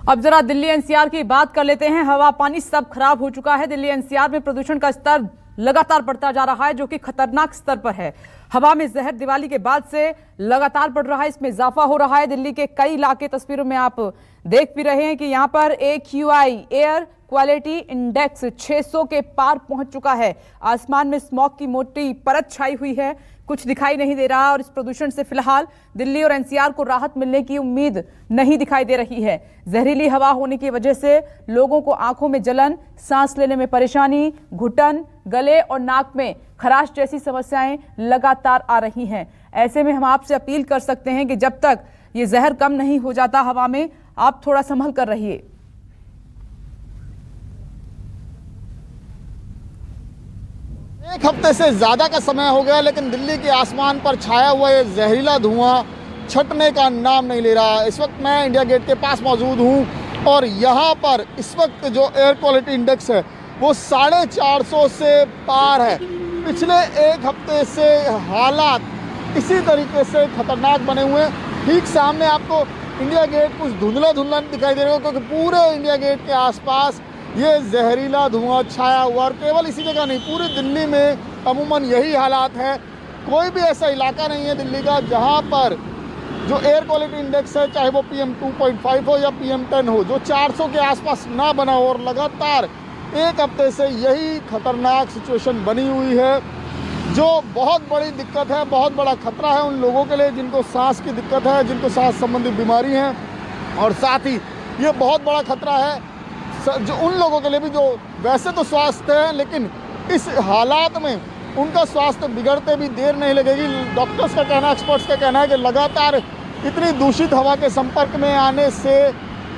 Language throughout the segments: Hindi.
अब जरा दिल्ली एनसीआर की बात कर लेते हैं। हवा पानी सब खराब हो चुका है। दिल्ली एनसीआर में प्रदूषण का स्तर लगातार बढ़ता जा रहा है, जो कि खतरनाक स्तर पर है। हवा में जहर दिवाली के बाद से लगातार बढ़ रहा है, इसमें इजाफा हो रहा है। दिल्ली के कई इलाके, तस्वीरों में आप देख भी रहे हैं कि यहाँ पर AQI एयर क्वालिटी इंडेक्स 600 के पार पहुंच चुका है। आसमान में स्मॉग की मोटी परत छाई हुई है, कुछ दिखाई नहीं दे रहा और इस प्रदूषण से फिलहाल दिल्ली और एनसीआर को राहत मिलने की उम्मीद नहीं दिखाई दे रही है। जहरीली हवा होने की वजह से लोगों को आंखों में जलन, सांस लेने में परेशानी, घुटन, गले और नाक में खराश जैसी समस्याएं लगातार आ रही हैं। ऐसे में हम आपसे अपील कर सकते हैं कि जब तक ये जहर कम नहीं हो जाता हवा में, आप थोड़ा संभल कर रहिए। एक हफ्ते से ज्यादा का समय हो गया, लेकिन दिल्ली के आसमान पर छाया हुआ ये जहरीला धुआं छटने का नाम नहीं ले रहा। इस वक्त मैं इंडिया गेट के पास मौजूद हूं और यहाँ पर इस वक्त जो एयर क्वालिटी इंडेक्स है वो 450 से पार है। पिछले एक हफ्ते से हालात इसी तरीके से खतरनाक बने हुए हैं। ठीक सामने आपको इंडिया गेट कुछ धुंधला धुंधला दिखाई दे रहा होगा, क्योंकि पूरे इंडिया गेट के आसपास ये जहरीला धुआं छाया हुआ। और केवल इसी जगह नहीं, पूरी दिल्ली में अमूमन यही हालात है। कोई भी ऐसा इलाका नहीं है दिल्ली का जहां पर जो एयर क्वालिटी इंडेक्स है, चाहे वो PM 2.5 हो या PM 10 हो, जो 400 के आसपास ना बना हो। और लगातार एक हफ्ते से यही खतरनाक सिचुएशन बनी हुई है, जो बहुत बड़ी दिक्कत है, बहुत बड़ा खतरा है उन लोगों के लिए जिनको सांस की दिक्कत है, जिनको सांस संबंधी बीमारी है। और साथ ही ये बहुत बड़ा खतरा है जो उन लोगों के लिए भी जो वैसे तो स्वास्थ्य है, लेकिन इस हालात में उनका स्वास्थ्य बिगड़ते भी देर नहीं लगेगी। डॉक्टर्स का कहना, एक्सपर्ट्स का कहना है कि लगातार इतनी दूषित हवा के संपर्क में आने से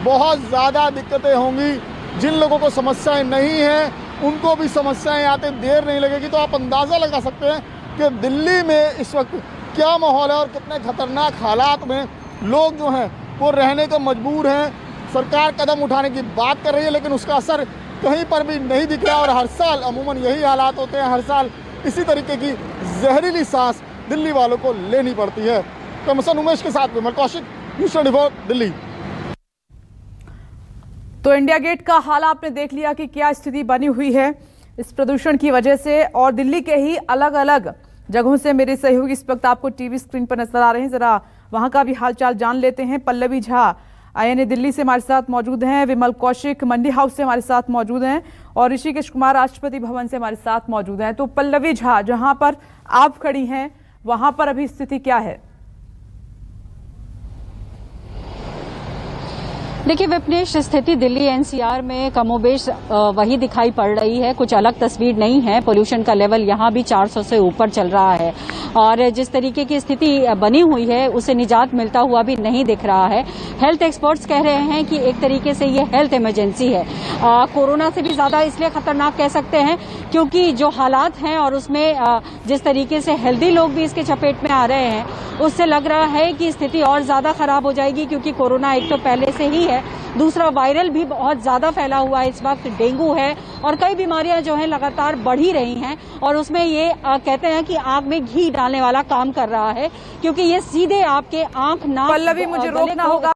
बहुत ज़्यादा दिक्कतें होंगी। जिन लोगों को समस्याएं नहीं हैं उनको भी समस्याएं आते देर नहीं लगेगी। तो आप अंदाज़ा लगा सकते हैं कि दिल्ली में इस वक्त क्या माहौल है और कितने खतरनाक हालात में लोग जो हैं वो रहने को मजबूर हैं। सरकार कदम उठाने की बात कर रही है, लेकिन उसका असर कहीं पर भी नहीं दिख रहा। और हर साल अमूमन यही हालात होते हैं, हर साल इसी तरीके की जहरीली सांस दिल्ली वालों को लेनी पड़ती है। कमिश्नर उमेश के साथ विमल कौशिक, न्यूज़ 24 दिल्ली। तो इंडिया गेट का हाल आपने देख लिया कि क्या स्थिति बनी हुई है इस प्रदूषण की वजह से। और दिल्ली के ही अलग अलग जगहों से मेरे सहयोगी इस वक्त आपको टीवी स्क्रीन पर नजर आ रहे हैं। जरा वहां का भी हालचाल जान लेते हैं। पल्लवी झा INA दिल्ली से हमारे साथ मौजूद हैं, विमल कौशिक मंडी हाउस से हमारे साथ मौजूद हैं और ऋषिकेश कुमार राष्ट्रपति भवन से हमारे साथ मौजूद हैं। तो पल्लवी झा, जहां पर आप खड़ी हैं वहां पर अभी स्थिति क्या है? देखिए विपनेश, स्थिति दिल्ली NCR में कमोबेश वही दिखाई पड़ रही है, कुछ अलग तस्वीर नहीं है। पोल्यूशन का लेवल यहाँ भी 400 से ऊपर चल रहा है और जिस तरीके की स्थिति बनी हुई है उसे निजात मिलता हुआ भी नहीं दिख रहा है। हेल्थ एक्सपर्ट्स कह रहे हैं कि एक तरीके से ये हेल्थ इमरजेंसी है। कोरोना से भी ज्यादा इसलिए खतरनाक कह सकते हैं क्योंकि जो हालात हैं और उसमें जिस तरीके से हेल्दी लोग भी इसके चपेट में आ रहे हैं, उससे लग रहा है कि स्थिति और ज्यादा खराब हो जाएगी। क्योंकि कोरोना एक तो पहले से ही है, दूसरा वायरल भी बहुत ज्यादा फैला हुआ है। इस वक्त डेंगू है और कई बीमारियां जो हैं लगातार बढ़ ही रही हैं और उसमें ये कहते हैं कि आंख में घी डालने वाला काम कर रहा है, क्योंकि ये सीधे आपके आंख, नाक, पल्लवी, मुझे रोकना होगा।